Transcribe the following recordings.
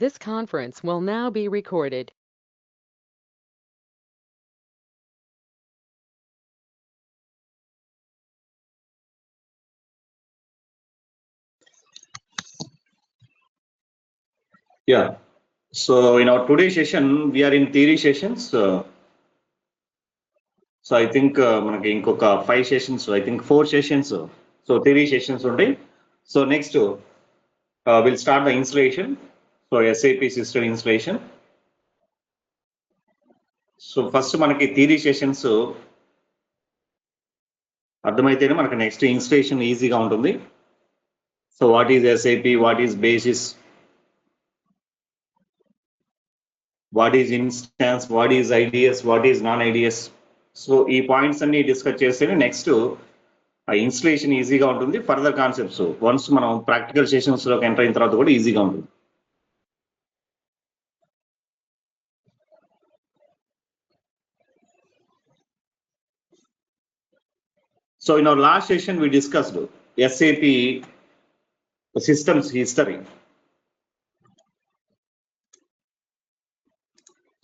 This conference will now be recorded. Yeah. So in our today's session, we are in theory sessions. So I think మనకి ఇంకొక 5 sessions, I think 4 sessions. So theory sessions ఉంటాయి. So next we'll start the installation. So SAP system installation. So first మనకి theory sessions అర్థమైతేనే మనకి next installation ఈజీగా ఉంటుంది. So what is SIP, what is basis, what is instance, what is IDS, what is non IDS. So ఈ points అన్ని discuss చేస్తేనే next ఆ installation ఈజీగా ఉంటుంది. ఫర్దర్ కాన్సెప్ట్స్ వన్స్ మనం ప్రాక్టికల్ సెషన్స్లోకి ఎంటర్ అయిన తర్వాత కూడా ఈజీగా ఉంటుంది. So in our last session we discussed SAP systems history.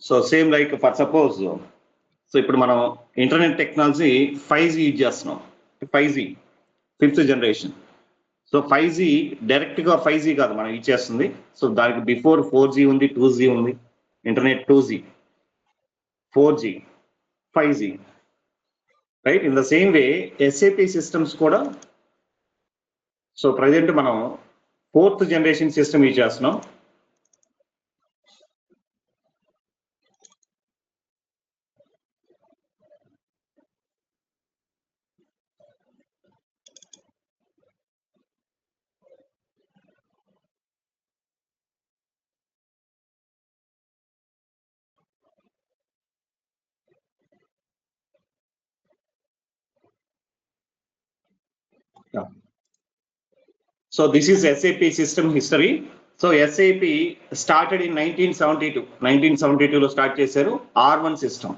So same like for suppose, so ఇప్పుడు మనం ఇంటర్నెట్ టెక్నాలజీ 5G యూజ్ చేస్తున్నాం. 5G 5th generation. So 5G డైరెక్ట్గా 5G కాదు మనం యూజ్ చేస్తుంది. సో దానికి బిఫోర్ 4G ఉంది, 2G ఉంది, internet 2G, 4G, 5G, right. In the same way SAP systems కూడా సో ప్రజెంట్ మనం 4th జనరేషన్ సిస్టమ్ యూజ్ చేస్తున్నాం. So this is SAP system history. So SAP started in 1972. 1972 లో start చేశారు R1 system.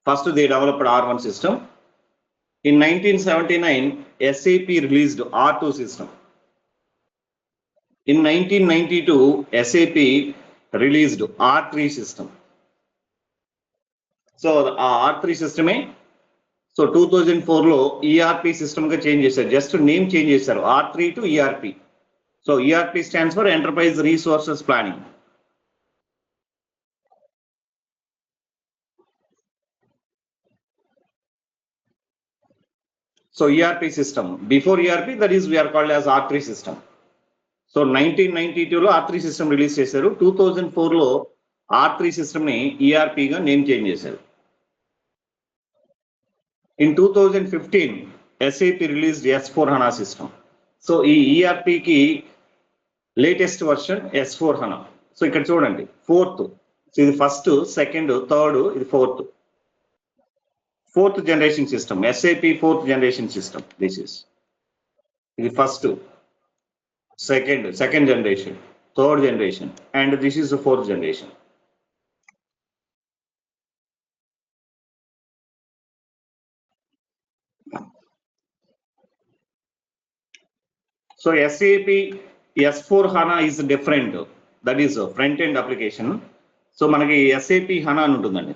First they developed R1 system. In 1979 SAP released R2 system. In 1992 SAP released R3 system. So R3 system so 2004లో ERP సిస్టమ్గా change చేశారు. Just name change చేశారు, R3 to ERP. So ERP stands for enterprise resources planning. So ERP system before ERP, that is we are called as R3 system. So 1992లో R3 system release చేశారు. 2004లో R3 సిస్టమ్ని ఈఆర్పిగా name change చేశారు. In 2015 SAP released S4HANA system. So ఈ ఈఆర్పికి latest version S4HANA. So ఇక్కడ చూడండి 4th, ఇది ఫస్ట్, సెకండ్, థర్డ్, ఇది fourth generation system. SAP 4th generation system. This is ఇది first, second generation, third generation, and this is 4th generation. So SAP S4HANA is different. That is front end application. So మనకి SAP HANA అని ఉంటుందండి.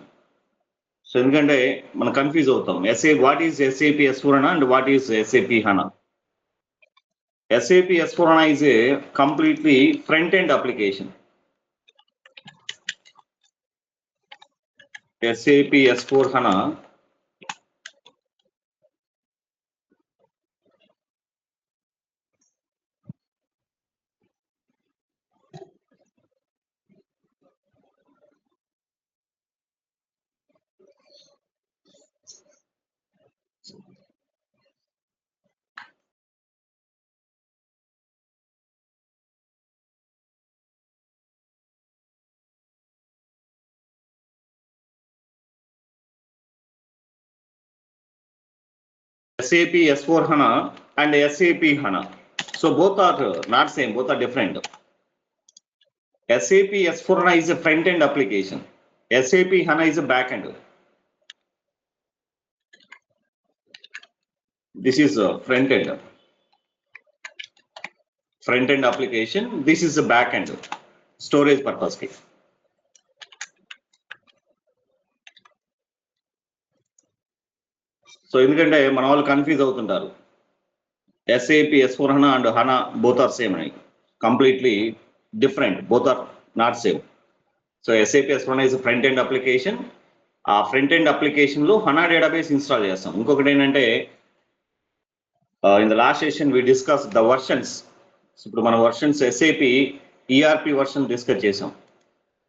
So ఎందుకంటే మనం confuse అవుతాం, what is SAP S4HANA and what is SAP HANA. SAP S4HANA is a completely front end application. SAP S4HANA SAP S4HANA and SAP HANA. So both are not same, both are different. SAP S4HANA is a front end application. SAP HANA is a back end. This is a front end application. This is a back end. Storage purpose కి. So ఎందుకంటే మన వాళ్ళు confuse అవుతుంటారు, SAP S/4HANA and HANA both are same అని. Completely different, both are not same. So SAP S/4HANA is a front end application. ఆ front end application లో HANA database install చేస్తాం. ఇంకొకటి ఏంటంటే in the last session we discuss the versions. ఇప్పుడు మన versions SAP ERP version discuss చేసాం,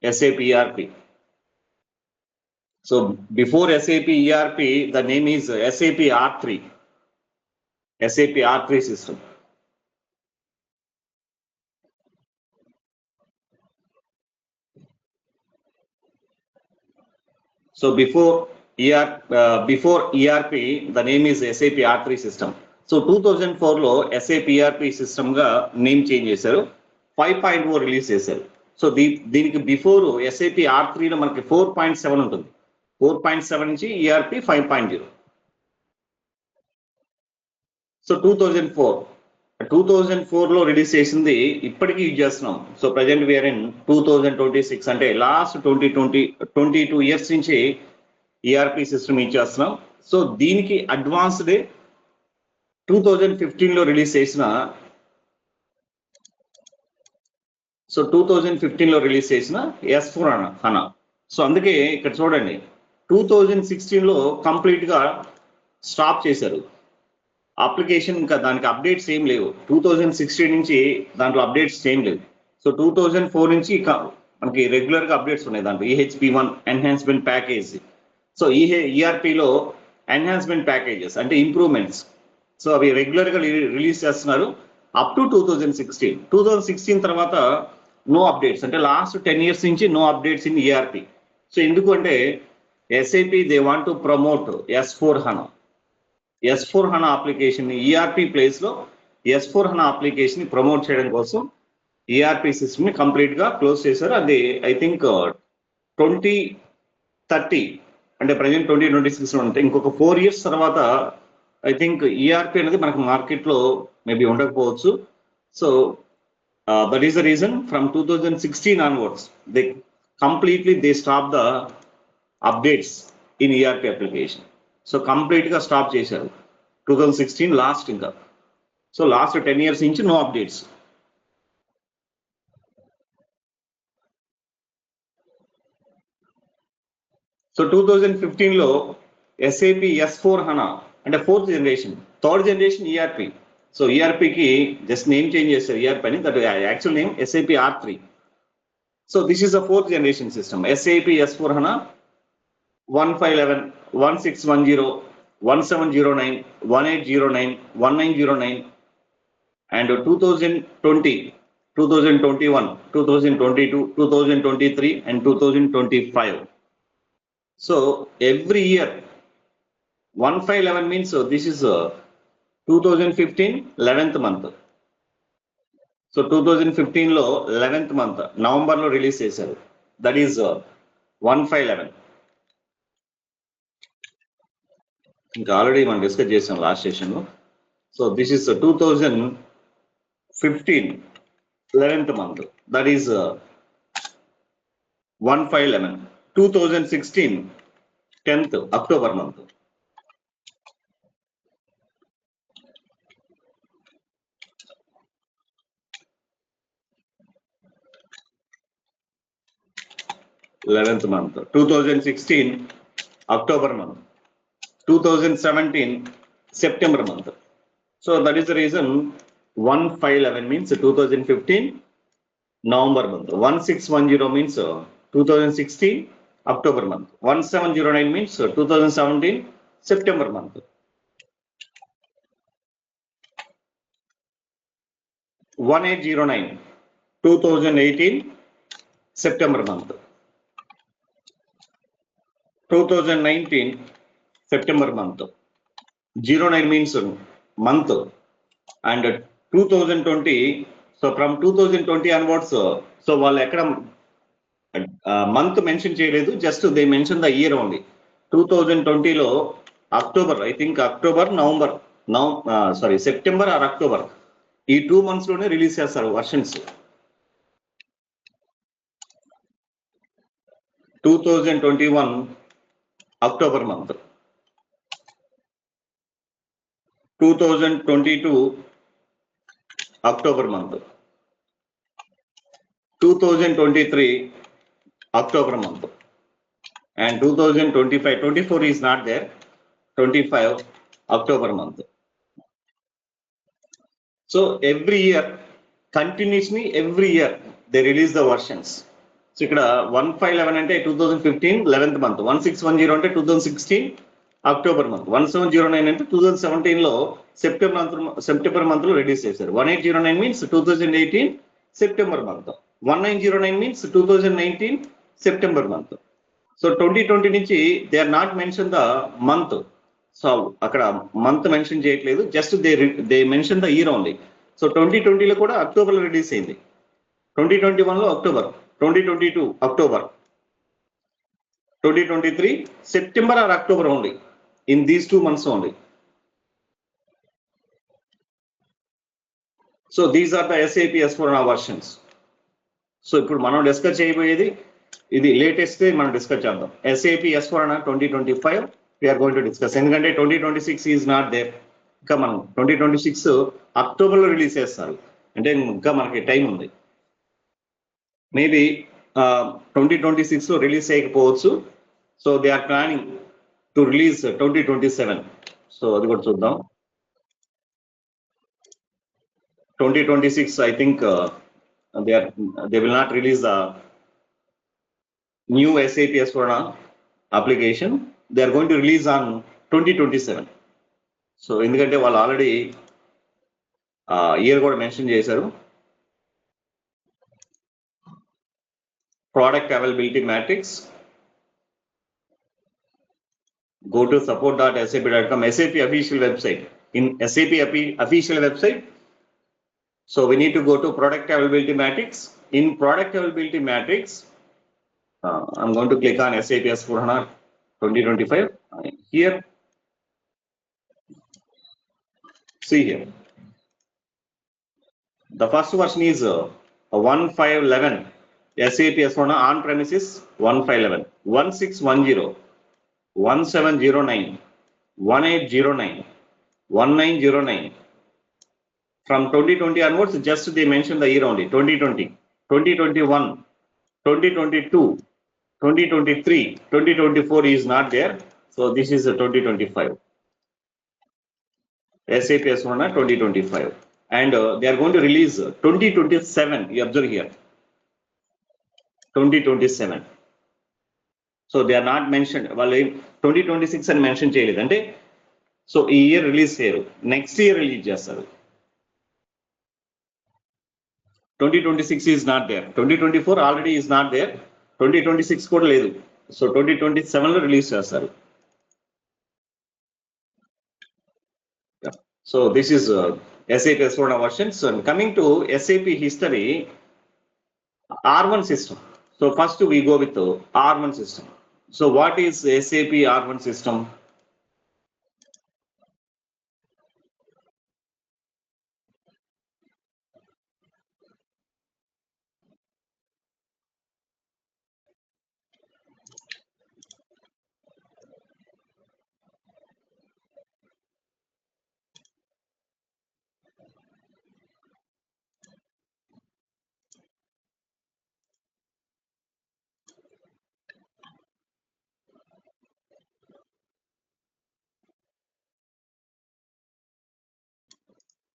SAP ERP. So before SAP ERP the name is SAP R3, SAP R3 system. So before ERP, the name is SAP R3 system. So 2004 లో SAP ERP system గా name change చేశారు, 5.0 release చేశారు. So దీనికి before SAP R3 లో మనకి 4.7 ఉంటుంది. 4.7 నుంచి ERP 5.0. So 2004 లో రిలీజ్ చేసింది ఇప్పటికీ యూజ్ చేస్తున్నాం. సో ప్రజెంట్ వీఆర్ ఇన్ 2026, అంటే లాస్ట్ 22 ఇయర్స్ నుంచి ERP సిస్టమ్ యూజ్ చేస్తున్నాం. సో దీనికి అడ్వాన్స్డ్ 2015 లో రిలీజ్ చేసిన S/4HANA. సో అందుకే ఇక్కడ చూడండి 2016 లో కంప్లీట్ గా స్టాప్ చేశారు అప్లికేషన్. ఇంకా దానికి అప్డేట్స్ ఏం లేవు. 2016 నుంచి దాంట్లో అప్డేట్స్ ఏం లేవు. సో 2004 నుంచి మనకి రెగ్యులర్ గా అప్డేట్స్ ఉన్నాయి దాంట్లో. EHP1 enhancement package. So ERP లో ఎన్హాన్స్మెంట్ ప్యాకేజెస్ అంటే ఇంప్రూవ్మెంట్స్. సో అవి రెగ్యులర్ గా రిలీజ్ చేస్తున్నారు అప్ టు 2016 తర్వాత నో అప్డేట్స్, అంటే లాస్ట్ 10 ఇయర్స్ నుంచి no updates in ERP. So ఎందుకు అంటే SAP they want to promote S/4HANA application ERP place లో S/4HANA అప్లికేషన్ ప్రమోట్ చేయడం కోసం ERP సిస్టమ్ ని కంప్లీట్ గా క్లోజ్ చేశారు. అది ఐ థింక్ 2030, అంటే ప్రజెంట్ 2026 ఉంటే ఇంకొక 4 ఇయర్స్ తర్వాత ఐ థింక్ ERP అనేది మనకు మార్కెట్ లో మేబీ ఉండకపోవచ్చు. So that is the reason from 2016 onwards they stop the updates in ERP application. So complete గా స్టాప్ చేశారు 2016 లాస్ట్. ఇంకా సో లాస్ట్ 10 ఇయర్స్ నుంచి నో అప్డేట్స్. సో 2015 లో SAP S/4HANA అంటే 4th generation, 3rd generation ERP. So ERP కి just name change చేశారు ERP అని, that actual name SAP R3. So this is the 4th generation system. SAP S/4HANA 1511, 1610, 1709, 1809, 1909 and 2020, 2021, 2022, 2023 and 2025. So every year 1511 means this is 2015 11th month. So 2015 లో 11th month November లో release చేశారు, that is 1511. ఇంకా already మనం discuss చేసాం last session లో. So this is 2015 11th month, that is 1511. 2016 10th October month. Eleventh month 2016 October month. 2017 September month. So that is the reason 1511 means 2015 November month. 1610 means 2016 October month. 1709 means 2017 September month. 1809 2018 September month. 2019 September month. 09 means month. And 2020, so from 2020 onwards, so వాళ్ళు ఎక్కడ month mention చేయలేదు, just they mention the year only. 2020లో October, I think October November, September or October, ఈ 2 months లోనే release చేస్తారు versions. 2021 October month, 2022 October month, 2023 October month, and 2025, 24 is not there, 25 October month. So every year, continuously every year they release the versions. So ఇక్కడ 1511 అంటే 2015 11th month, 1610 అంటే 2016 October month, 1709 అంటే 2017 లో September month లో release చేశారు. 1809 means 2018 September month, 1909 means 2019 September month. So 2020 నుంచి they are not mention the month. So అక్కడ month mention చేయట్లేదు, just they mention the year only. So 2020లో కూడా అక్టోబర్ లో రిలీజ్ అయింది, 2021 లో October, 2022 October, 2023 September or October only, in these 2 months only. So these are the SAP S/4HANA versions. So ఇప్పుడు మనం discuss చేయబోయేది ఇది లేటెస్ట్ మనం డిస్కస్ చేద్దాం. SAP S/4HANA 2025 we are going to discuss. ఎందుకంటే 2026 ఈజ్ నాట్ దేర్. ఇంకా మనం 2026 అక్టోబర్లో రిలీజ్ చేస్తారు, అంటే ఇంకా మనకి టైం ఉంది. మేబీ 2026 లో రిలీజ్ చేయకపోవచ్చు. So they are planning to release 2027. So అది కూడా చూద్దాం. 2026 I think they will not release the new SAP S/4HANA application. They are going to release on 2027. So ఎందుకంటే వాళ్ళు ఆల్రెడీ ఇయర్ కూడా మెన్షన్ చేశారు. Product availability matrix, go to support.sap.com, SAP official website. In SAP official website, so we need to go to product availability matrix. In product availability matrix, I'm going to click on SAP S/4HANA 2025. Here, see here, the first version is 1511. SAP S/4HANA on premises 1511, 1610, 1709, 1809, 1909. From 2020 onwards, just they mention the year only, 2020, 2021, 2022, 2023, 2024 is not there. So this is 2025. SAP S/4HANA 2025. And they are going to release 2027, you observe here, 2027. So they are not mention, వాళ్ళు 2026 అని mention చేయలేదు. అంటే so ఈ year release చేయరు, next year release చేస్తారు. 2026 is not there, 2024 already is not there, 2026 కూడా లేదు. So 2027 లో రిలీజ్ చేస్తారు. So this is SAP S/4HANA versions. And coming to SAP history, R1 system. So first we go with the R1 system. So what is SAP R1 system?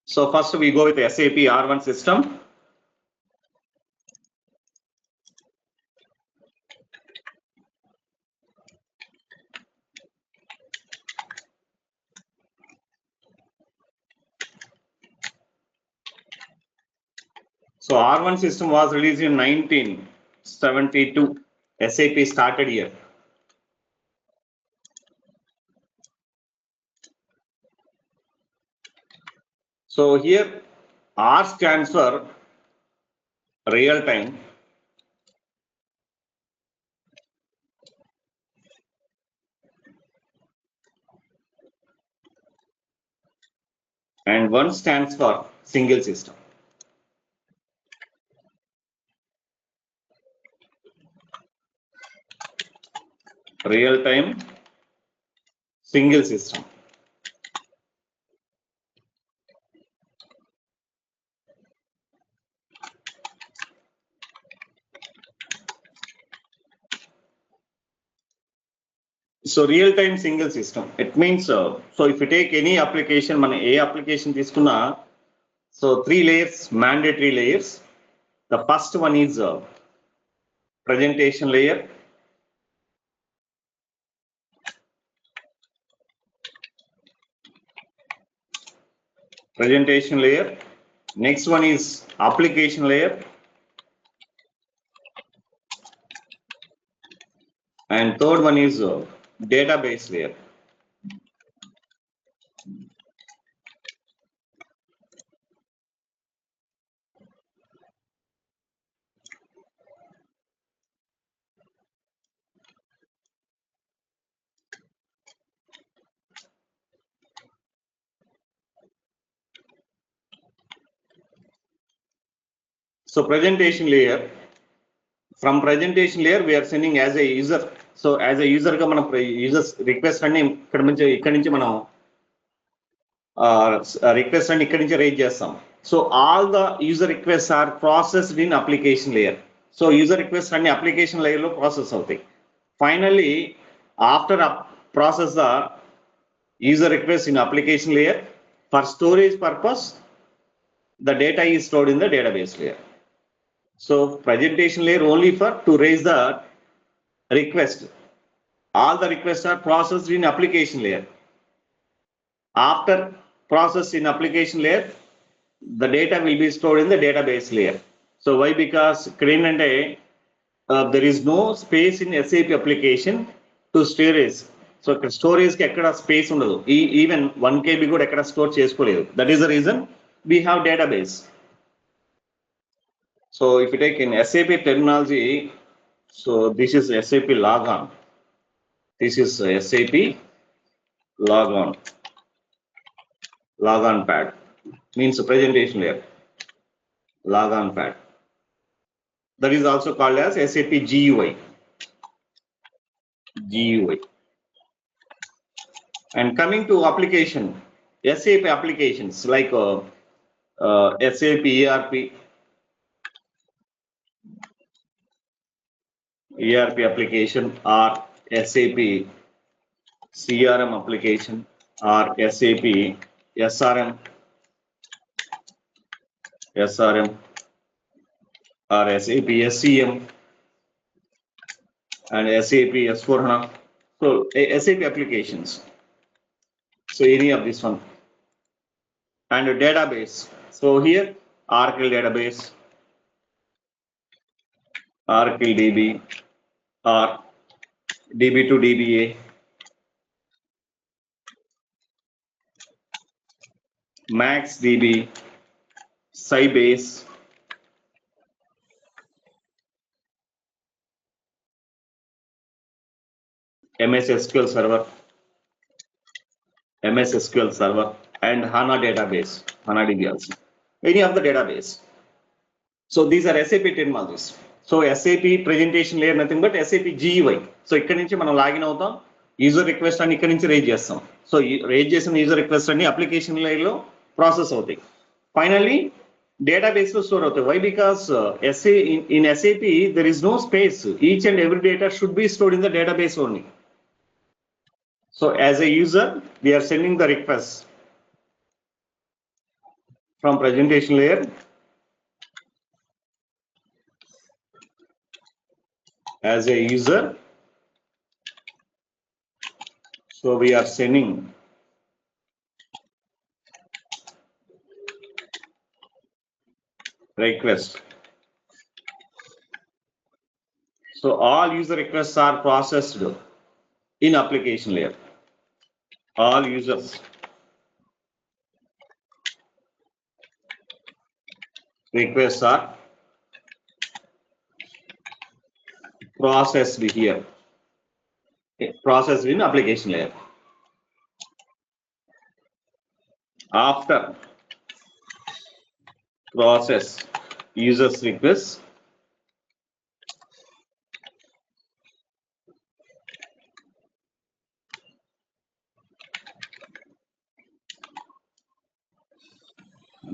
So first we go with SAP R1 system. So R1 system was released in 1972. SAP started here. So here R stands for real time. And 1 stands for single system. real-time single system. So real-time single system. It means so if you take any application, man a application తీసుకున్నా, so 3 layers, mandatory layers. The first one is presentation layer. Presentation layer. Next one is application layer. And third one is database layer. So presentation layer. From presentation layer, we are sending as a user. So as a user గా మనం users request అన్ని ఇక్కడ నుంచి మనం request అన్ని ఇక్కడ నుంచి raise చేస్తాం. So all the user request are processed in application layer. So user request అన్ని అప్లికేషన్ లేయర్ లో ప్రాసెస్ అవుతాయి. Finally after process the user request in application layer for storage purpose the data is stored in the database layer. So presentation layer only for to raise the request. All the requests are processed in application layer. After process in application layer, the data will be stored in the database layer. So why? Because there is no space in SAP application to storage. So storage ki ekkada space undadu. Even 1 KB kuda ekkada store chesukoledu. That is the reason we have database. So if you take in SAP terminology, so this is SAP logon. This is SAP logon. Logon pad means presentation layer. Logon pad. That is also called as SAP GUI. GUI. And coming to application, SAP applications like SAP ERP application or SAP CRM application or SAP SRM or SAP SCM and SAP S4HANA. So SAP applications. So any of this one. And a database. So here Oracle database, Oracle DB or DB to DBA. MaxDB, Sybase, MS SQL Server, and HANA database, HANA DB also. Any of the database. So these are SAP terminologies. So SAP presentation layer nothing but SAP GUI. So ఇక్కడ నుంచి మనం login అవుతాం, user request అని ఇక్కడ నుంచి raise చేస్తాం. So raise చేసిన user request అన్ని అప్లికేషన్ లేయర్ లో ప్రాసెస్ అవుతాయి. ఫైనల్లీ డేటాబేస్ లో స్టోర్ అవుతాయి. Why? Because in SAP there is no space. Each and every data should be stored in the database only. So as a user, we are sending the request from presentation layer as a user. So we are sending request. So all user requests are processed in application layer. All users requests are processed here. Processed in application layer. After process users requests,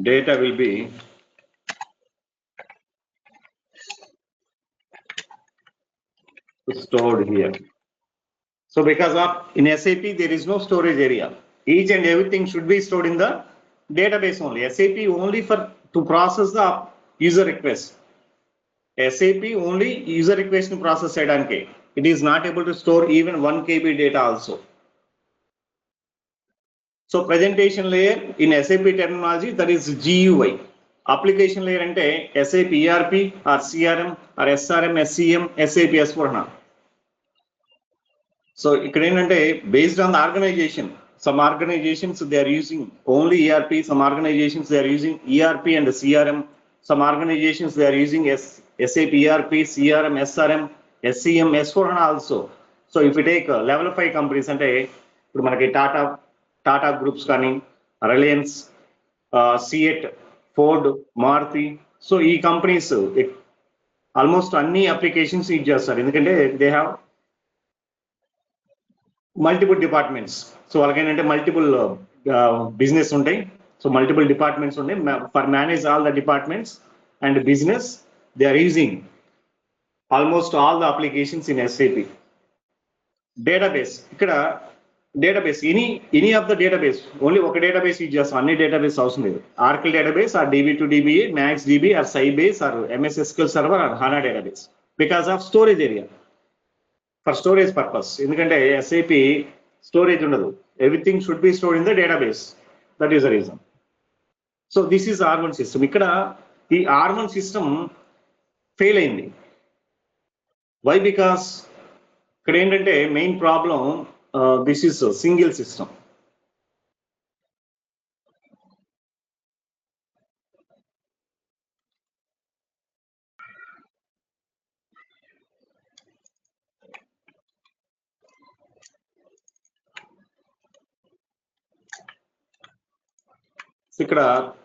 data will be stored here. So because of in SAP there is no storage area. Each and everything should be stored in the database only. SAP only for to process the user request. SAP only user request to process చేయడానికి. It is not able to store even 1 KB data also. So presentation layer in SAP terminology, that is GUI. Application layer అంటే SAP ERP or CRM or SRM, SCM, SAP S/4HANA. So ఇక్కడ ఏంటంటే based on the organization, some organizations they are using only ERP, some organizations they are using ERP and CRM, some organizations they are using SAP ERP, CRM, SRM, SCM, S/4HANA also. So if you take level 5 companies అంటే ఇప్పుడు మనకి Tata groups కానీ Reliance, CEAT, Ford, Maruti, so ఈ companies almost అన్ని applications use చేస్తారు. ఎందుకంటే they have multiple departments. So వాళ్ళకి ఏంటంటే మల్టిపుల్ బిజినెస్ ఉంటాయి. సో మల్టిపుల్ డిపార్ట్మెంట్స్ ఉంటాయి. For manage all the departments and business they are using almost all the applications in SAP. Database, ఇక్కడ database any of the database, only ఒక database use చేస్తాం, అన్ని database అవసరం లేదు. Oracle database or DB2DBA, max DB or Sybase or MS SQL సర్వర్ ఆర్ HANA database because of storage area, for storage purpose. ఎందుకంటే SAP storage ఉండదు, everything should be stored in the database. That is the reason. So this is R1 system. ఇక్కడ ఈ R1 system fail అయింది. Why? Because ఇక్కడ ఏంటంటే main problem, this is a single system. ఇక్కడ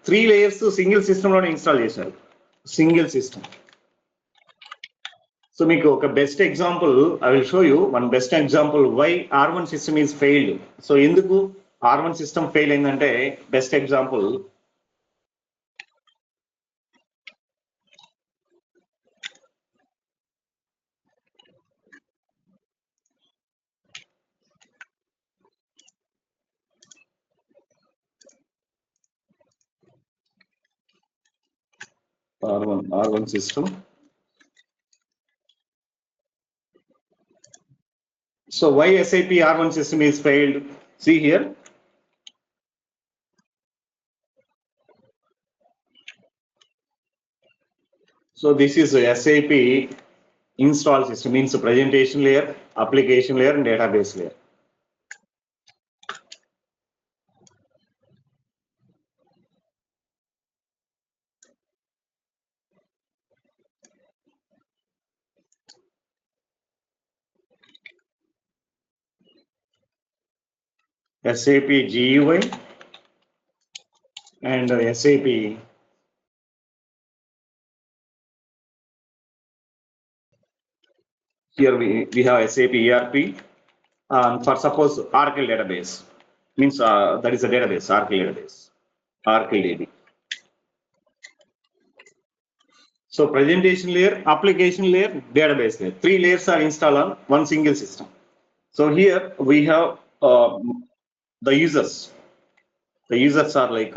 3 layers single system లోనే install చేశారు, single system. So మీకు ఒక best example I will show you one best example why R1 system is failed. So ఎందుకు R1 system fail అయిందంటే best example, R1 system. So why SAP R1 system is failed? See here. So this is a SAP install system, means a presentation layer, application layer and database layer. SAP GUI and SAP here we have SAP ERP. For suppose Oracle database, means that is a database, Oracle database, Oracle DB. So presentation layer, application layer, database layer, 3 layers are installed on one single system. So here we have the users. The users are like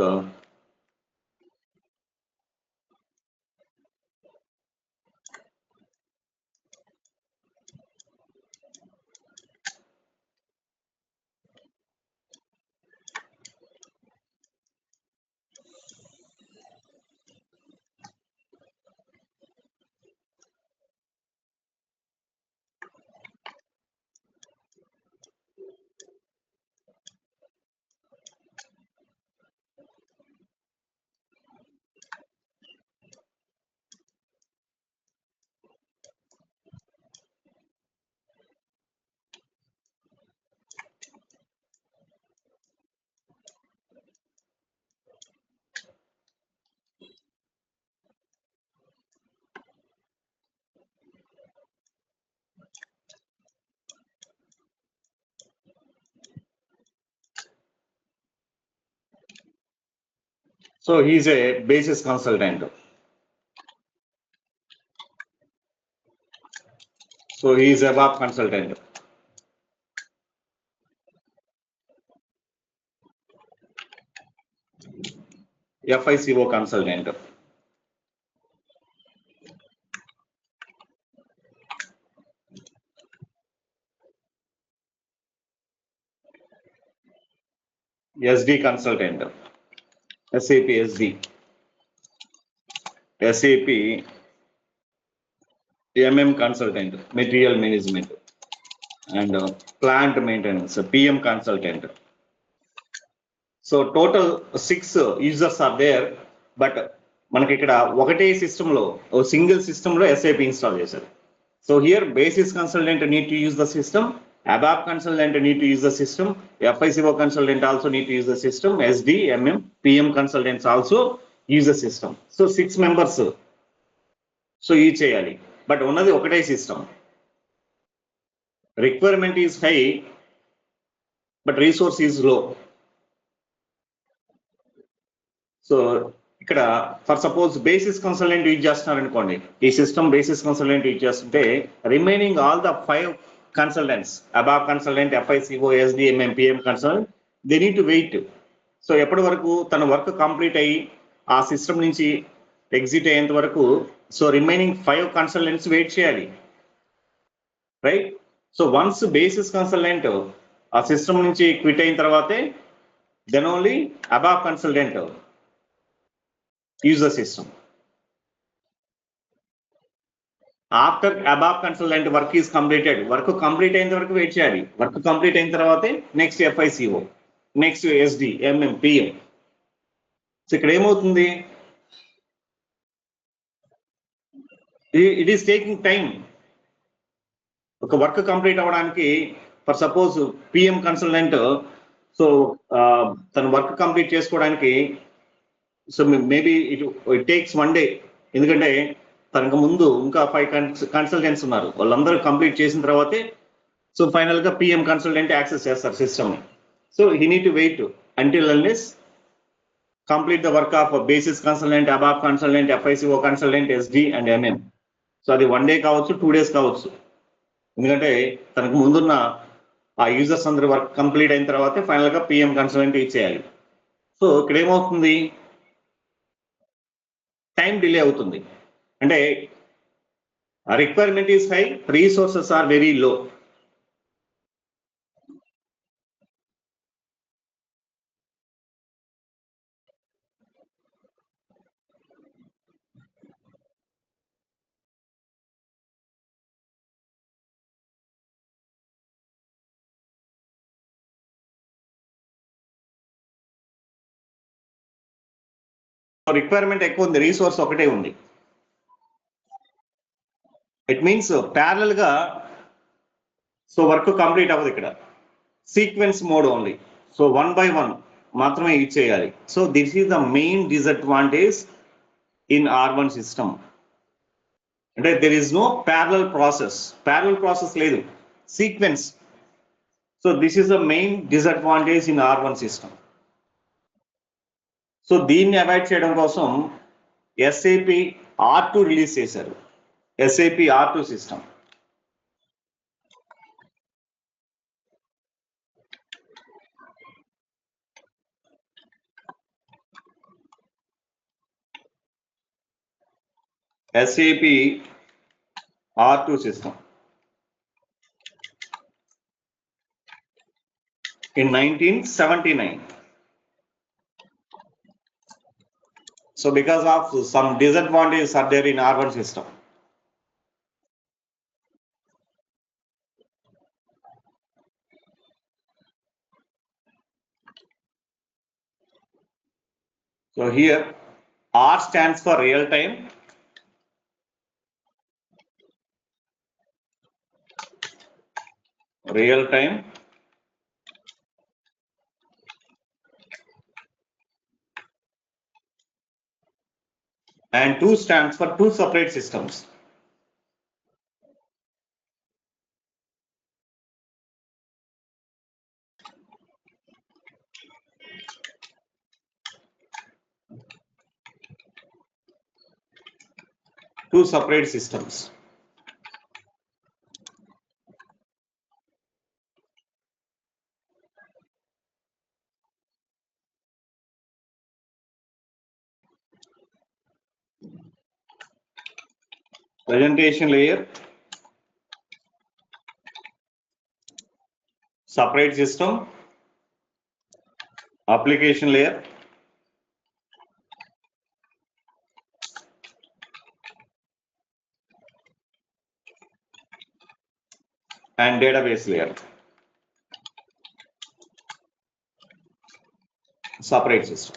So he is a basis consultant. So he is a ABAP consultant. FICO consultant. SD consultant. SAP SD. SAP MM consultant, material management, and plant maintenance, PM consultant. So total 6 users are there, but మనకి ఇక్కడ ఒకటే system లో single system లో SAP install చేశారు. So here basis consultant need to use the system, ABAP consultant need to use the system, FICO consultant also need to use the system, SD, MM, PM consultants also use the system. So 6 members so ఈ చేయాలి, but ఉన్నది ఒకటే system. Requirement is high but resource is low. So ఇక్కడ for suppose basis consultant use చేస్తున్నారు అనుకోండి, ఈ system basis consultant use చేస్తుంటే remaining all the 5 consultants, ABAP consultant, FICO, SD, MM, PM consultant, they need to wait. So ఎప్పటి వరకు తన work complete అయ్యి ఆ సిస్టమ్ నుంచి ఎగ్జిట్ అయ్యేంత వరకు సో రిమైనింగ్ 5 కన్సల్టెంట్స్ వెయిట్ చేయాలి, right? So once basis consultant ఆ సిస్టమ్ నుంచి క్విట్ అయిన తర్వాతే then only ABAP consultant use the system. After ABAP consultant work is completed, work complete అయిన వరకు వెయిట్ చేయాలి. వర్క్ కంప్లీట్ అయిన తర్వాతే next FICO, next SD, MM, PM. So ఇక్కడ ఏమవుతుంది, ఇట్ ఈస్ టేకింగ్ టైం. ఒక వర్క్ కంప్లీట్ అవ్వడానికి for suppose PM consultant so తన వర్క్ కంప్లీట్ చేసుకోవడానికి so maybe it takes 1 day, ఎందుకంటే తనకు ముందు ఇంకా 5 కన్సల్టెంట్స్ ఉన్నారు, వాళ్ళందరూ కంప్లీట్ చేసిన తర్వాతే సో ఫైనల్ గా PM కన్సల్టెంట్ యాక్సెస్ చేస్తారు system. So he need to wait until unless complete the work of basis consultant, ABAP consultant, FICO consultant, SD and MM. So అది 1 day కావచ్చు, 2 days కావచ్చు, ఎందుకంటే తనకు ముందున్న ఆ యూజర్స్ అందరూ వర్క్ కంప్లీట్ అయిన తర్వాతే ఫైనల్ గా PM కన్సల్టెంట్ ఇచ్చేయాలి. సో ఇక్కడ ఏమవుతుంది, టైం డిలే అవుతుంది. అంటే requirement is high, resources are very low. Requirement ఎక్కువ ఉంది, రీసోర్స్ ఒకటే ఉంది. ఇట్ మీన్స్ ప్యారల్ గా సో వర్క్ కంప్లీట్ అవ్వదు ఇక్కడ, sequence mode only. So 1 by 1 మాత్రమే యూజ్ చేయాలి. So this is the main disadvantage in R1 system. అంటే there is no parallel process లేదు, sequence. So this is the main disadvantage in R1 system. So దీన్ని అవాయిడ్ చేయడం కోసం SAP R2 release చేశారు, SAP R2 system. SAP R2 system in 1979. So because of some disadvantages are there in R1 system. So here R stands for real time, and 2 stands for 2 separate systems. two separate systems. Presentation layer, separate system, application layer, and database layer, separate system.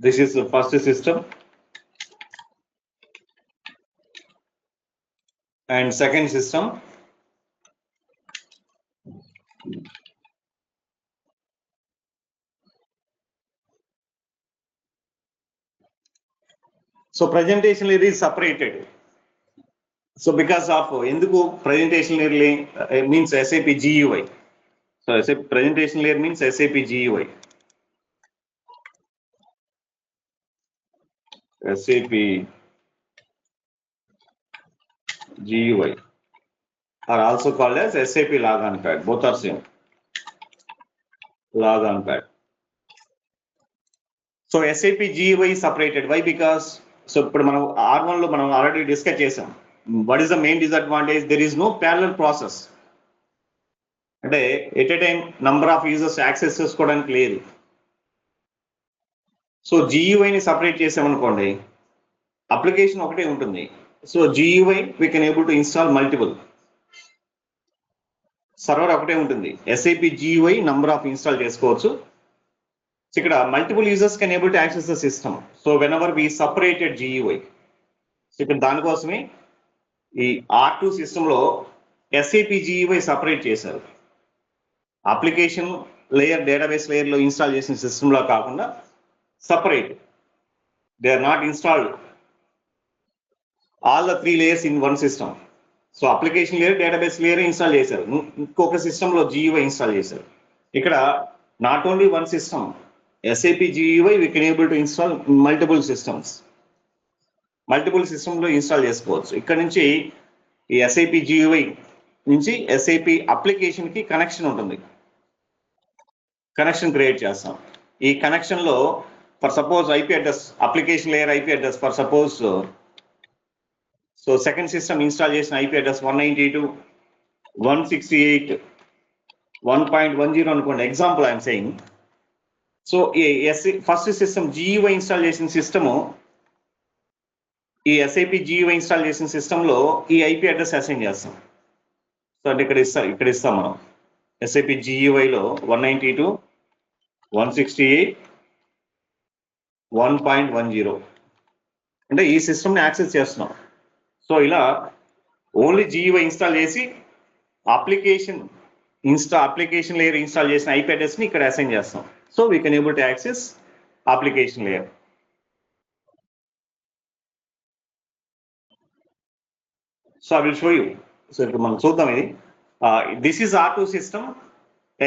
This is the first system and second system. So presentation layer is separated. So because of ఎందుకు presentation layer means SAP GUI. So SAP presentation layer means SAP GUI. SAP GUI are also called as SAP logon pad. Both are same. Logon pad. So SAP GUI is separated. Why? Because so ఇప్పుడు మనం R1 లో మనం already discuss చేసాం. What is the main disadvantage? There is no parallel process. అంటే at a time number of users access చేసుకోవడానికి లేదు. So జియుఐని separate చేసామనుకోండి, అప్లికేషన్ ఒకటే ఉంటుంది. So GUI we can able to install multiple. Server ఒకటే ఉంటుంది. SAP GUI number of install చేసుకోవచ్చు. ఇక్కడ multiple users can able to access the system. So whenever we separated GUI, ఇక్కడ దానికోసమే ఈ R2 సిస్టంలో ఎస్ఐపి జియుఐ సపరేట్ చేశారు. Application layer database layer లో ఇన్స్టాల్ చేసిన సిస్టమ్ లో కాకుండా separate. They are not installed all the three layers in one system. So application layer, database layer install చేశారు. ఇంకొక సిస్టమ్ లో GUI ఇన్స్టాల్ చేశారు. ఇక్కడ not only one system, SAP GUI we can able to install multiple systems. Multiple system లో install చేసుకోవచ్చు. ఇక్కడ నుంచి ఈ SAP GUI నుంచి SAP అప్లికేషన్ కి కనెక్షన్ ఉంటుంది. కనెక్షన్ క్రియేట్ చేస్తాం. ఈ కనెక్షన్ లో for suppose IP address, application layer IP address for suppose so second system install చేసిన IP address 192.168.1.10 అనుకోండి, ఎగ్జాంపుల్ ఐఎమ్ సెయింగ్. సో ఈ ఫస్ట్ సిస్టమ్ GUI ఇన్స్టాల్ చేసిన సిస్టము ఈ SAP GUI ఇన్స్టాల్ చేసిన system లో ఈ IP అడ్రస్ అసైన్ చేస్తాం. So అంటే ఇక్కడ ఇస్తాం మనం SAP GUI లో 192.168.1.10 అంటే ఈ సిస్టమ్ని యాక్సెస్ చేస్తున్నాం. సో ఇలా ఓన్లీ GUI ఇన్స్టాల్ చేసి అప్లికేషన్ లేయర్ ఇన్స్టాల్ చేసిన IP అడ్రస్ ని ఇక్కడ అసైన్ చేస్తాం. So we can able to access application layer. So I will show you. So ఇప్పుడు మనం చూద్దాం ఇది. This is R2 system.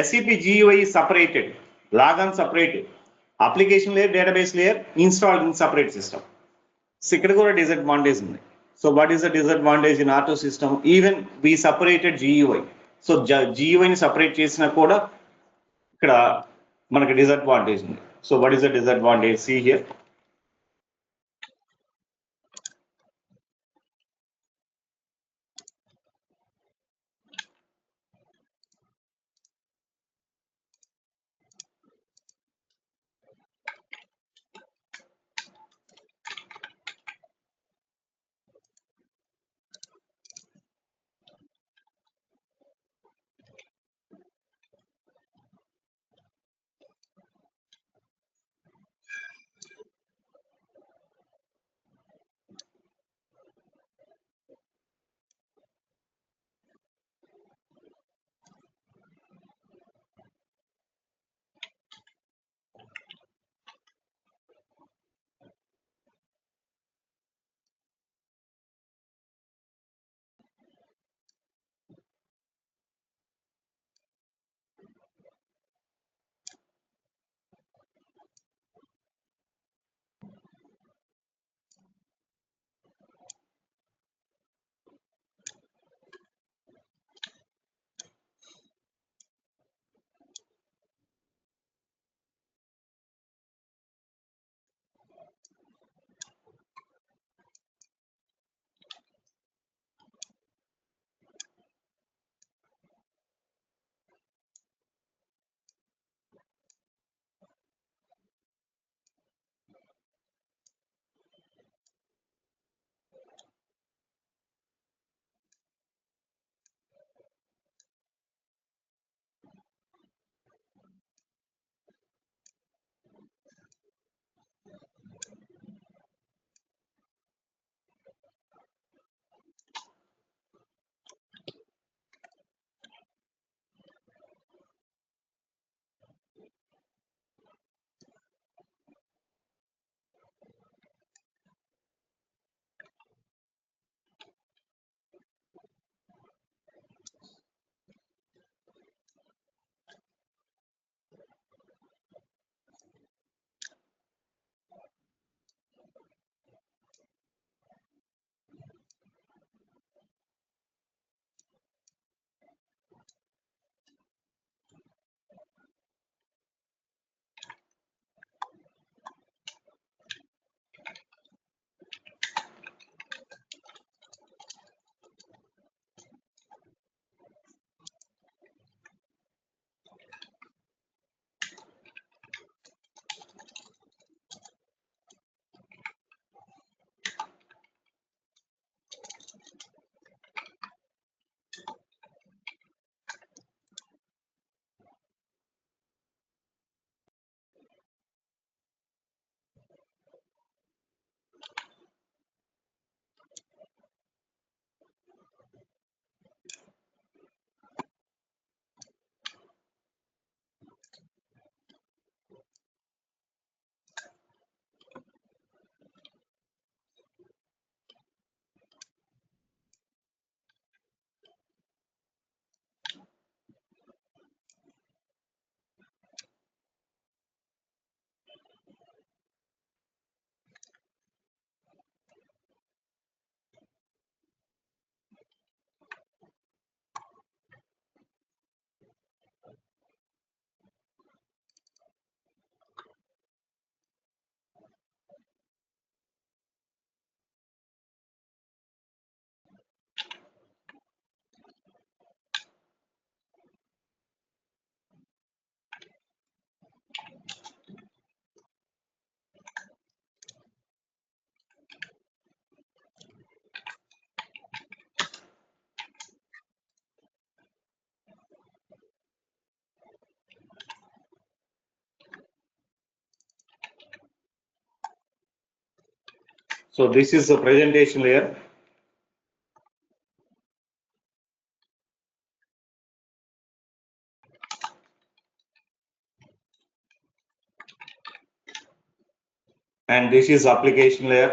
SAP GUI is separated, logon separated, application layer, database layer installed in separate system. So ఇక్కడ కూడా disadvantage ఉంది. So what is the disadvantage in R2 system? Even we separated GUI. So GUI ని separate చేసినా కూడా ఇక్కడ మనకి disadvantage ఉంది. So what is the disadvantage? See here. So this is the presentation layer. And this is application layer.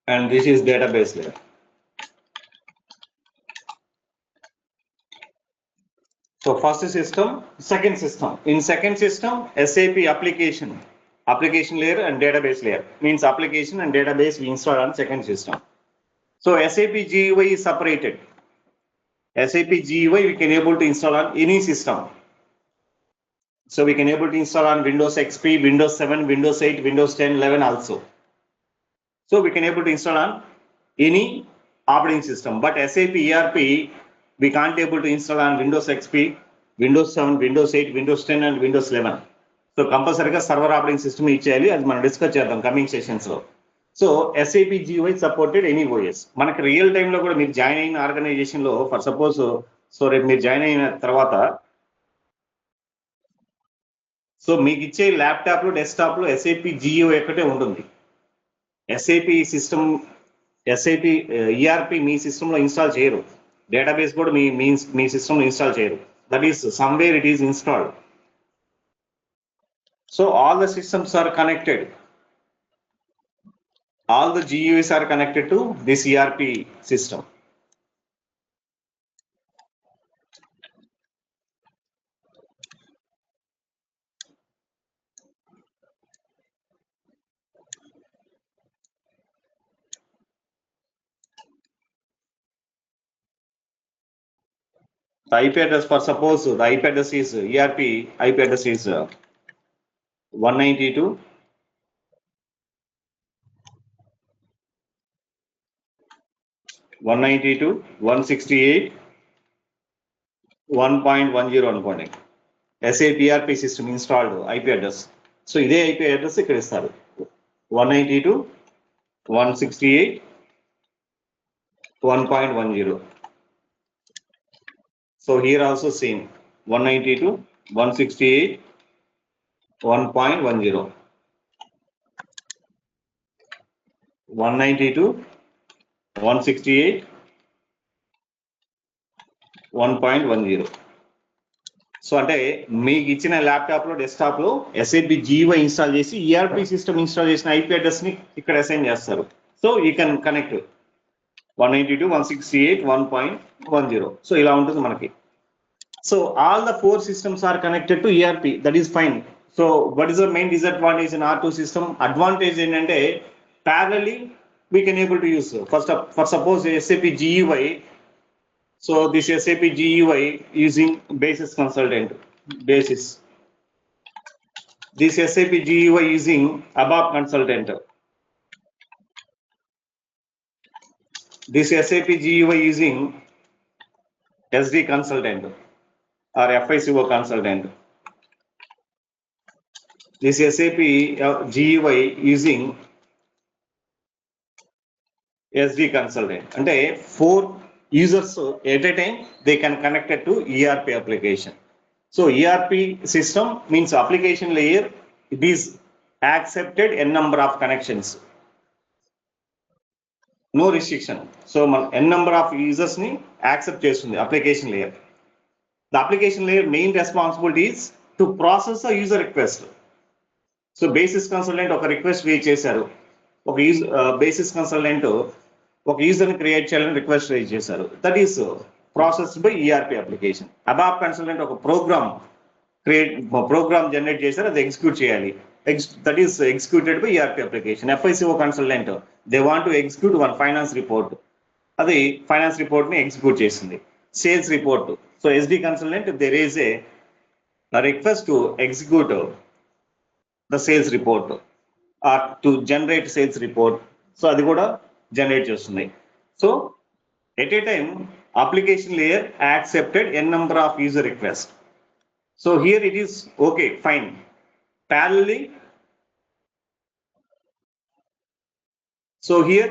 And this is database layer. So first system, second system. In second system, SAP application layer and database layer. Means application and database we install on second system. So SAP GUI is separated. SAP GUI we can able to install on any system. So we can able to install on Windows XP, Windows 7, Windows 8, Windows 10, 11 also. So we can able to install on any operating system. But SAP ERP we can't able to install on Windows XP, Windows 7, Windows 8, Windows 10 and Windows 11. So కంపల్సరీగా server operating system ఇచ్చేయాలి. అది మనం discuss చేద్దాం coming sessions లో. So SAP GUI supported any OS. మనకి real time లో కూడా మీరు జాయిన్ అయిన ఆర్గనైజేషన్ లో ఫర్ సపోజ్ సో రేపు మీరు జాయిన్ అయిన తర్వాత సో మీకు ఇచ్చే ల్యాప్టాప్ లో డెస్క్టాప్ లో SAP GUI ఒకటే ఉంటుంది. SAP సిస్టమ్ SAP ERP మీ సిస్టమ్ లో ఇన్స్టాల్ చేయరు. డేటాబేస్ కూడా మీ సిస్టమ్ లో ఇన్స్టాల్ చేయరు. That is somewhere it is installed. So all the systems are connected. All the GUIs are connected to this ERP system. The IP address, for suppose the IP address is ERP IP address is 192 168 1.10 అనుకోండి. SAP ERP system installed IP address. So ఇదే IP address ఇక్కడ ఇస్తారు 192 168 1.10. So here also same 192 168 1.10 192 168 1.10. So అంటే మీకు ఇచ్చిన laptop లో desktop లో SAP GUI install చేసి ERP సిస్టమ్ ఇన్స్టాల్ చేసిన IP అడ్రస్ ని ఇక్కడ అసైన్ చేస్తారు. So you can connect 192 168 1.10. So ఇలా ఉంటుంది మనకి. So all the 4 systems are connected to ERP. That is fine. So what is the main disadvantage in R2 system? Advantage ఏంటంటే parallelly we can able to use for suppose SAP GUI. So this SAP GUI using basis consultant basis. This SAP GUI using ABAP consultant. This SAP GUI using SD consultant or FICO consultant. This SAP GUI using SD consultant. అంటే 4 users at a time they can connect it to ERP application. So ERP system means application layer. It is accepted n number of connections. No restriction. So n number of users ni accept చేస్తుంది application layer. The application layer main responsibility is to process a user request. So basis consultant ఒక request raise చేశారు. ఒక basis consultant ఒక user ని create చేయాలని request raise చేశారు. That is processed by ERP application. ABAP consultant ఒక program generate చేశారు, అది ఎగ్జిక్యూట్ చేయాలి. That is executed by ERP application. FICO consultant they want to execute one finance report, అది finance report ని execute చేసింది. Sales report. So SD consultant there is a request to execute the sales report or to generate sales report. So అది కూడా generate చేస్తుంది. So at a time application layer accepted n number of user requests. So here it is okay, fine. Parallelly, so here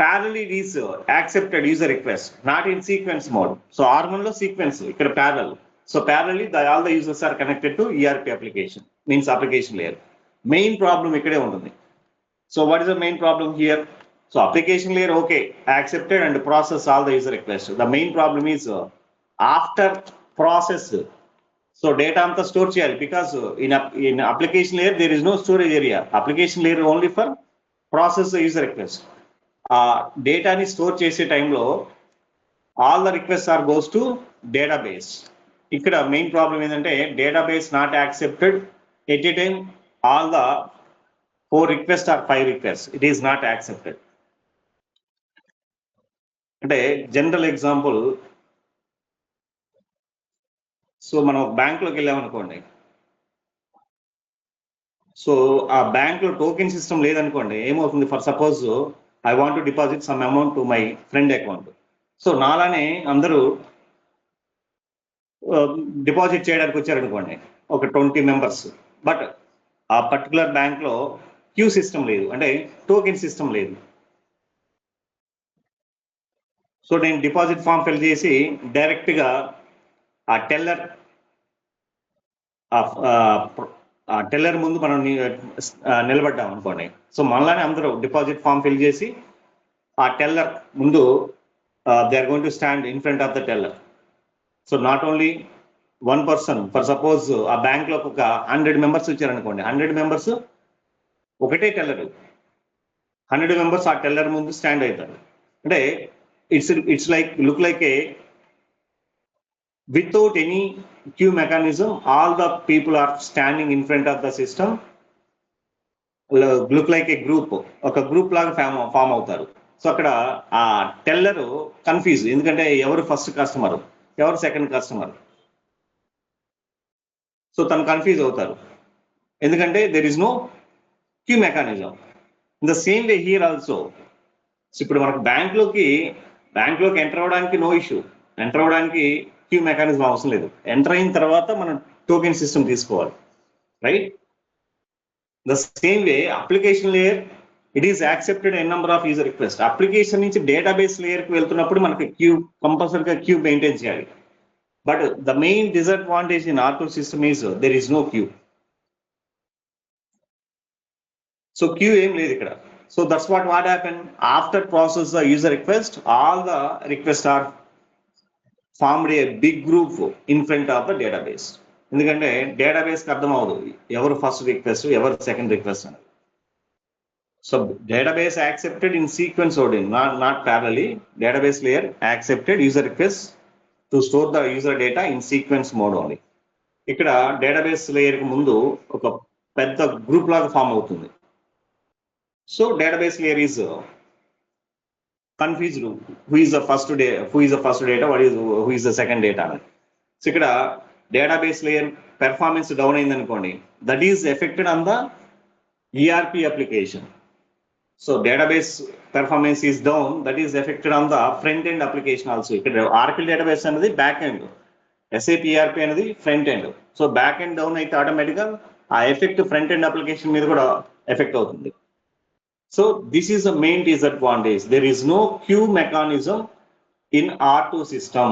parallel is accepted user request, not in sequence mode. So R1 లో sequence, ఇక్కడ parallel. So parallelly all the users are connected to ERP application, means application layer. Main problem ఇక్కడే ఉంటుంది. So what is the main problem here? So application layer, okay, accepted and process all the user requests. The main problem is after process. So data anta store cheyali, because in application layer there is no storage area. Application layer only for process the user request. Data ni store chese time lo all the requests are goes to database. Ikkada main problem endante database not accepted at a time. All the 4 requests or 5 requests, it is not accepted. అంటే general example, so మనం బ్యాంక్లోకి వెళ్ళామనుకోండి, so ఆ బ్యాంక్లో token system లేదనుకోండి, ఏమవుతుంది? For suppose I want to deposit some amount to my friend account. So నాలానే అందరూ డిపాజిట్ చేయడానికి వచ్చారనుకోండి, ఒక 20 మెంబర్స్. బట్ ఆ పర్టికులర్ బ్యాంక్లో క్యూ సిస్టమ్ లేదు, అంటే టోకెన్ సిస్టమ్ లేదు. సో నేను డిపాజిట్ ఫామ్ ఫిల్ చేసి డైరెక్ట్గా ఆ టెల్లర్ ముందు మనం నిలబడ్డాం అనుకోండి. సో మనలానే అందరూ డిపాజిట్ ఫామ్ ఫిల్ చేసి ఆ టెల్లర్ ముందు they are going to stand in front of the teller. So not only 1 person, for suppose ఆ బ్యాంక్లోకి ఒక 100 మెంబర్స్ వచ్చారనుకోండి, 100 మెంబర్స్ ఒకటే టెల్లర్, 100 మెంబర్స్ ఆ టెల్లర్ ముందు స్టాండ్ అవుతారు. అంటే it's like look like a, without any queue mechanism, all the people are standing in front of the system, look like a group, ఒక గ్రూప్ లాగా ఫామ్ అవుతారు. So అక్కడ ఆ టెల్లర్ కన్ఫ్యూజ్, ఎందుకంటే ఎవరు ఫస్ట్ కస్టమర్, ఎవరు సెకండ్ కస్టమర్. సో తను confuse అవుతారు, ఎందుకంటే there is no queue mechanism. In the same way here also. So ఇప్పుడు మనకు బ్యాంక్లోకి ఎంటర్ అవ్వడానికి నో ఇష్యూ, ఎంటర్ అవ్వడానికి క్యూ మెకానిజం అవసరం లేదు. ఎంటర్ అయిన తర్వాత మనం టోకెన్ సిస్టమ్ తీసుకోవాలి, right? The same way application layer, it is accepted N number of user request. Application నుంచి డేటాబేస్ లేయర్కి వెళ్తున్నప్పుడు మనకి క్యూ కంపల్సరీగా క్యూ మెయింటైన్ చేయాలి. But the main disadvantage in R2 system is there is no queue. So queue ఏం లేదు ఇక్కడ. So that's what happened after process the user request, all the requests are formed a big group in front of the database. ఎందుకంటే database కి అర్థం అవ్వదు ఎవరు first request ఎవరు second request అనేది. So database accepted in sequence order, not parallelly. Database layer accepted user requests to store the user data in sequence mode only. ఇక్కడ database layer కి ముందు ఒక పెద్ద గ్రూప్ లాగా ఫామ్ అవుతుంది. So database layer is confused who is the first data, who is the second data. So ikkada database layer performance down ayindi anukondi, that is affected on the ERP application. So database performance is down, that is affected on the front end application also. Ikkada Oracle database anadi back end, SAP ERP anadi front end. So back end down aithe automatically aa effect front end application meeda kuda effect avutundi. So this is the main disadvantage. There is no queue mechanism in R2 system.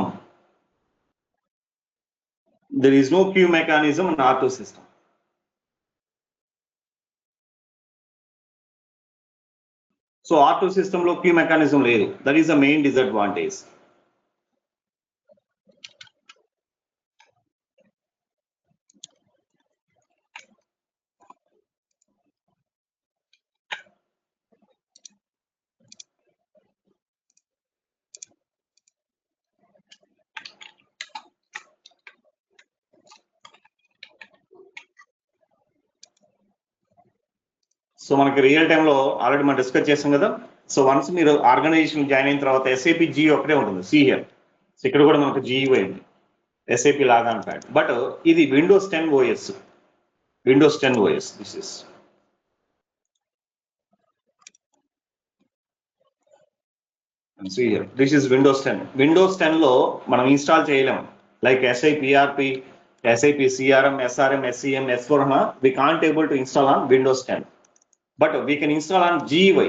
There is no queue mechanism in R2 system. So R2 system lo queue mechanism ledu. That is the main disadvantage. So మనకి real టైంలో already మనం discuss చేసాం కదా. So once మీరు organisation join అయిన తర్వాత SAP G ఒకటే ఉంటుంది, సి హియర్. సో ఇక్కడ కూడా మనకు GUI ఉంది, SAP లాగా అంటాడు. బట్ ఇది Windows 10 OS, Windows 10 OS. This is Windows 10. Windows 10 లో మనం ఇన్స్టాల్ చేయలేము like SAP ERP, SAP CRM, SRM, SCM, S4HANA. We can't able to install on Windows 10. But we can install on GUI.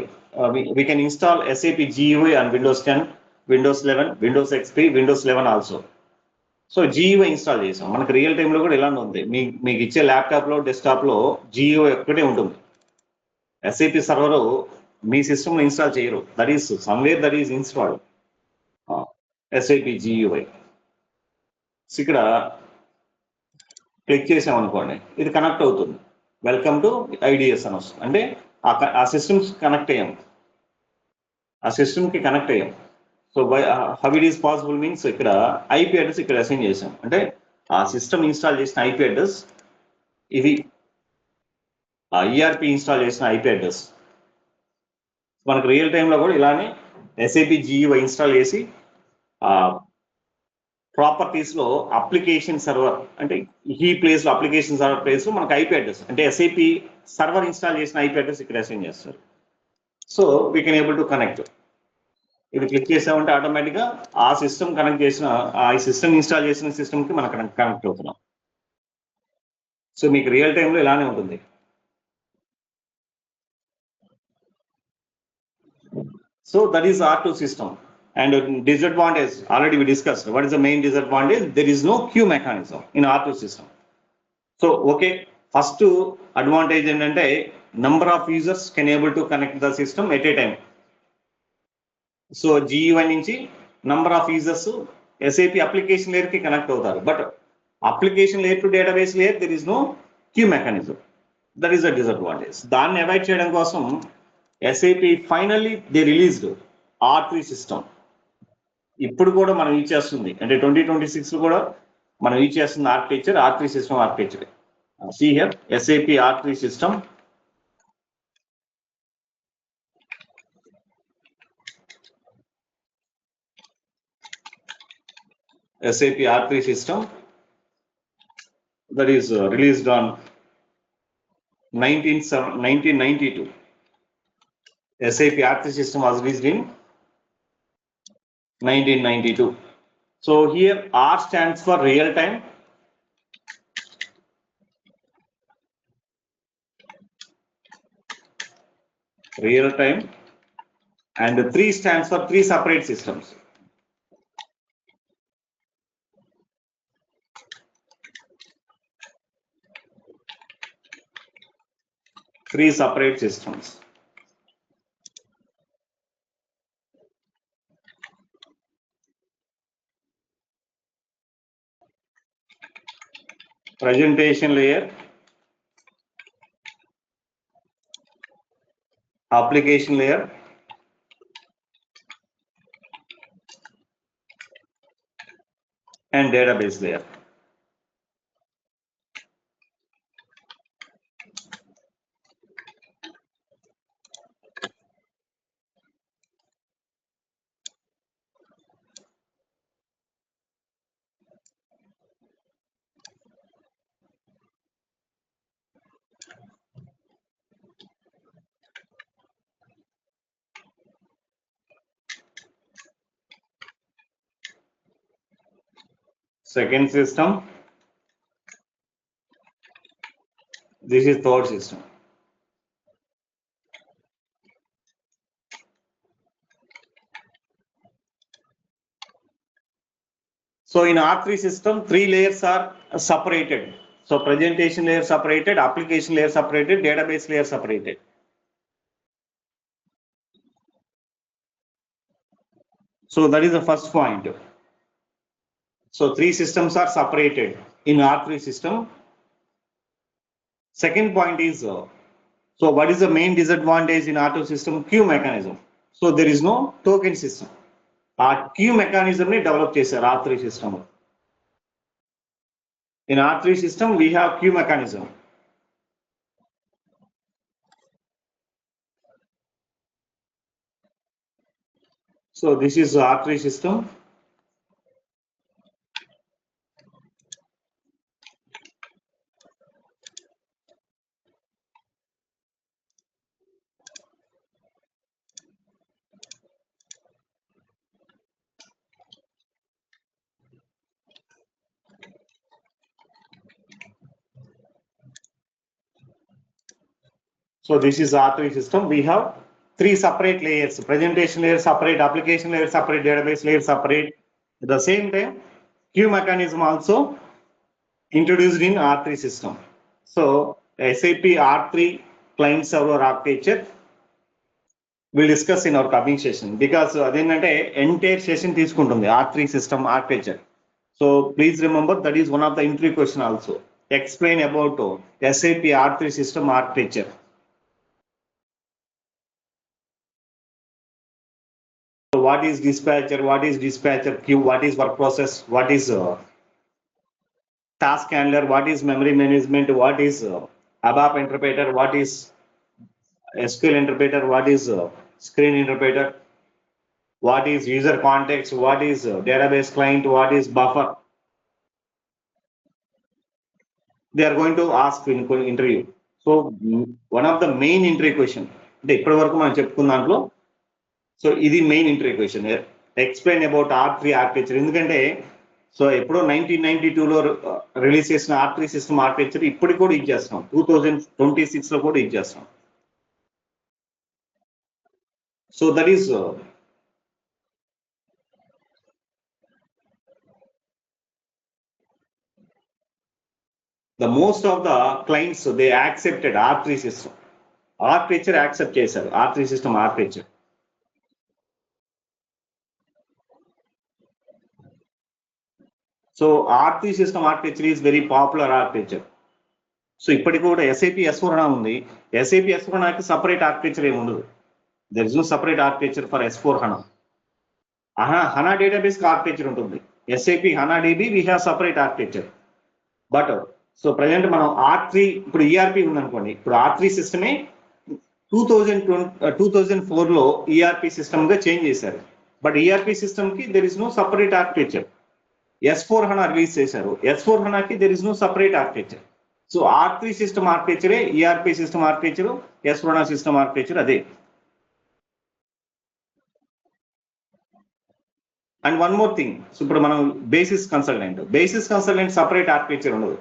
we can install SAP GUI on Windows 10, Windows 11, Windows XP, Windows 11 also. So GUI install చేసాం. మనకు real టైంలో కూడా ఇలానే ఉంది. మీకు ఇచ్చే ల్యాప్టాప్లో డెస్క్టాప్లో GUI ఒక్కటే ఉంటుంది. SAP సర్వర్ మీ సిస్టమ్లో ఇన్స్టాల్ చేయరు. That is somewhere that is installed SAP GUI. ఇక్కడ క్లిక్ చేసాం అనుకోండి, ఇది కనెక్ట్ అవుతుంది. వెల్కమ్ టు IDS అని వస్తుంది. అంటే ఆ సిస్టమ్స్ కనెక్ట్ అయ్యాం, ఆ సిస్టమ్కి కనెక్ట్ అయ్యాం. So how it is possible means ఇక్కడ IP అడ్రస్ ఇక్కడ అసైన్ చేసాం. అంటే ఆ సిస్టమ్ ఇన్స్టాల్ చేసిన IP అడ్రస్ ఇది, ఆ ERP ఇన్స్టాల్ చేసిన IP అడ్రస్. మనకు రియల్ టైంలో కూడా ఇలానే SAP GUI ఇన్స్టాల్ చేసి ప్రాపర్టీస్లో అప్లికేషన్ సర్వర్, అంటే ఈ ప్లేస్లో అప్లికేషన్ సర్వర్ ప్లేస్లో మనకు IP అడ్రస్, అంటే SAP సర్వర్ ఇన్స్టాల్ చేసిన IP అడ్రస్ ఇక్కడ అసైన్ చేస్తారు. So we can able to connect. ఇది క్లిక్ చేసామంటే ఆటోమేటిక్గా ఆ సిస్టమ్ కనెక్ట్ చేసిన, ఆ సిస్టమ్ ఇన్స్టాల్ చేసిన సిస్టమ్కి మనం కనెక్ట్ అవుతున్నాం. సో మీకు రియల్ టైంలో ఇలానే ఉంటుంది. So that is R2 system. And disadvantage, already we discussed. What is the main disadvantage? There is no queue mechanism in R2 system. So, okay, first advantage ఏంటంటే number of users can able to connect the system at a time. So, GUI నుంచి number of users SAP application layer కి connect అవుతారు. But application layer to database layer, there is no queue mechanism. That is a disadvantage. దాన్ని avoid చేయడం కోసం SAP finally they released R3 system. ఇప్పుడు కూడా మనం use చేస్తుంది, అంటే 2026 కూడా మనం యూజ్ చేస్తుంది architecture R3 system architecture. See here SAP R3 system. SAP R3 system that is released on 1992. SAP R3 system was released in 1992. So here R stands for real time. Real time, and 3 stands for 3 separate systems. Three separate systems. Presentation layer, application layer, and database layer. Second system, this is third system. So in R3 system, 3 layers are separated. So presentation layer separated, application layer separated, database layer separated. So that is the first point. So 3 systems are separated in R3 system. Second point is, so what is the main disadvantage in R2 system? Queue mechanism. So there is no token system. Our queue mechanism ni develop chesaru R3 system. In R3 system we have queue mechanism. So this is R3 system. So this is R3 system. We have 3 separate layers: presentation layer separate, application layer separate, database layer separate. At the same time, queue mechanism also introduced in R3 system. So SAP R3 client server architecture we'll discuss in our coming session, because అదేంటంటే entire session తీసుకుంటుంది R3 system architecture. So please remember, that is one of the interview question also. Explain about SAP R3 system architecture. So what is dispatcher queue, what is work process, what is task handler, what is memory management, what is ABAP interpreter, what is SQL interpreter, what is screen interpreter, what is user context, what is database client, what is buffer. They are going to ask in interview. So one of the main interview question అంటే ఇప్పటి వరకు మనం చెప్పుకున్న దాంట్లో, so ఇది main interview question. Explain about R3 architecture. ఎందుకంటే so ఎప్పుడో 1992లో release చేసిన R3 సిస్టమ్ ఆర్కిటెక్చర్ ఇప్పటికి కూడా ఇచ్చేస్తున్నాం, 2026లో కూడా ఇచ్చేస్తున్నాం. So that is the most of the clients, they accepted R3 system architecture, accept చేశారు R3 system architecture. So R3 system architecture is very popular architecture. So ఇప్పటికి కూడా SAP S/4HANA ఉంది. SAP S/4HANAకి సపరేట్ ఆర్కిటెక్చర్ ఏమి ఉండదు. There is no separate architecture for S/4HANA. HANA database architecture ఉంటుంది. SAP HANA DB we have separate architecture. But so present మనం R3 ఇప్పుడు ERP ఉందనుకోండి, ఇప్పుడు R3 సిస్టమే 2004లో ERP సిస్టమ్ గా చేంజ్ చేశారు. బట్ ERP సిస్టమ్ కి there is no separate architecture. S/4HANA release చేశారు, S/4HANAకి there is no separate architecture. So R3 system ఆర్కిటెక్చరే ERP system architecture, S/4HANA system architecture అదే. And one more thing, so ఇప్పుడు మనం basis consultant separate architecture ఉండదు.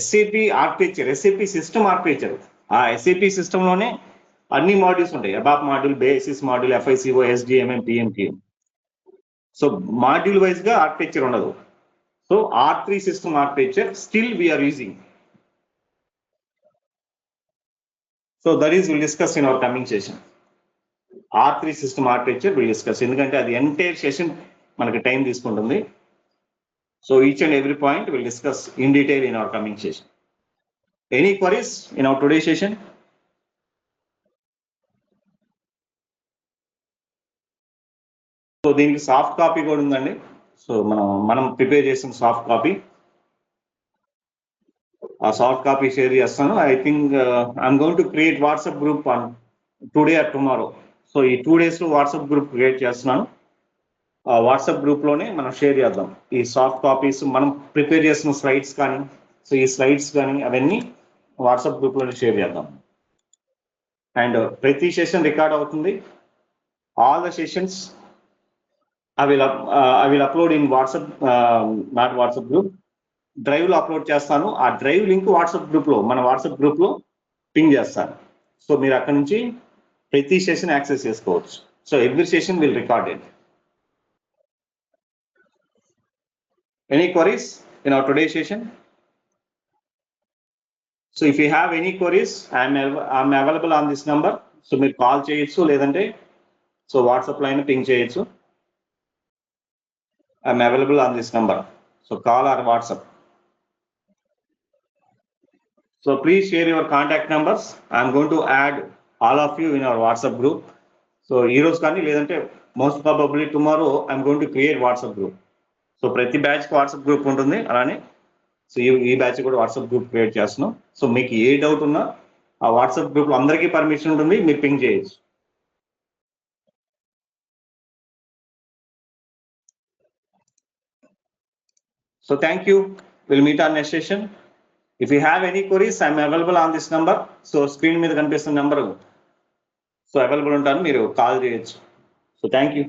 SAP architecture, SAP system architecture, ఆ SAP system లోనే అన్ని మాడ్యూల్స్ ఉంటాయి. ABAP module, basis module, FICO, SDMM, PMQM. So module wise గా architecture ఉండదు. So R3 system architecture still we are using. So that is will discuss in our coming session. R3 system architecture will discuss, ఎందుకంటే అది entire session మనకి time తీసుకుంటుంది. So each and every point we'll discuss in detail in our coming session. Any queries in our today's session? So దీనికి soft copy కూడా ఉందండి. So మనం prepare చేసిన soft copy, ఆ సాఫ్ట్ కాపీ షేర్ చేస్తాను. I think I'm going to create WhatsApp group on today or tomorrow. So ఈ 2 days లో WhatsApp group create చేస్తున్నాను. ఆ వాట్సాప్ గ్రూప్ లోనే మనం షేర్ చేద్దాం ఈ సాఫ్ట్ కాపీస్, మనం ప్రిపేర్ చేసిన స్లైడ్స్ కానీ, సో ఈ స్లైడ్స్ కానీ అవన్నీ వాట్సాప్ గ్రూప్ లోనే షేర్ చేద్దాం. అండ్ ప్రతి సెషన్ రికార్డ్ అవుతుంది. All the sessions I will upload in WhatsApp, not WhatsApp group, drive లో అప్లోడ్ చేస్తాను. ఆ డ్రైవ్ లింక్ వాట్సాప్ గ్రూప్ లో, మన వాట్సాప్ గ్రూప్ లో పింగ్ చేస్తాను. సో మీరు అక్కడ నుంచి ప్రతి సెషన్ యాక్సెస్ చేసుకోవచ్చు. So every session will recorded. Any queries in our today's session? So if you have any queries, I'm available on this number. So మీరు కాల్ చేయొచ్చు, లేదంటే సో వాట్సాప్ లైన్ పింగ్ చేయొచ్చు. I'm available on this number. So call or WhatsApp. So please share your contact numbers. I'm going to add all of you in our WhatsApp group. So ఈ రోజు కానీ లేదంటే most probably tomorrow I'm going to create WhatsApp group. So ప్రతి batch కి WhatsApp group ఉంటుంది. అలానే so ఈ batch కూడా వాట్సాప్ గ్రూప్ క్రియేట్ చేస్తున్నాం. సో మీకు ఏ డౌట్ ఉన్నా ఆ వాట్సాప్ గ్రూప్ లో అందరికీ పర్మిషన్ ఉంటుంది, మీరు పింగ్ చేయొచ్చు. So thank you. We'll meet on next session. If you have any queries, I'm available on this number. So screen మీద కనిపిస్తున్న నెంబర్, సో అవైలబుల్ ఉంటాను, మీరు కాల్ చేయొచ్చు. So thank you.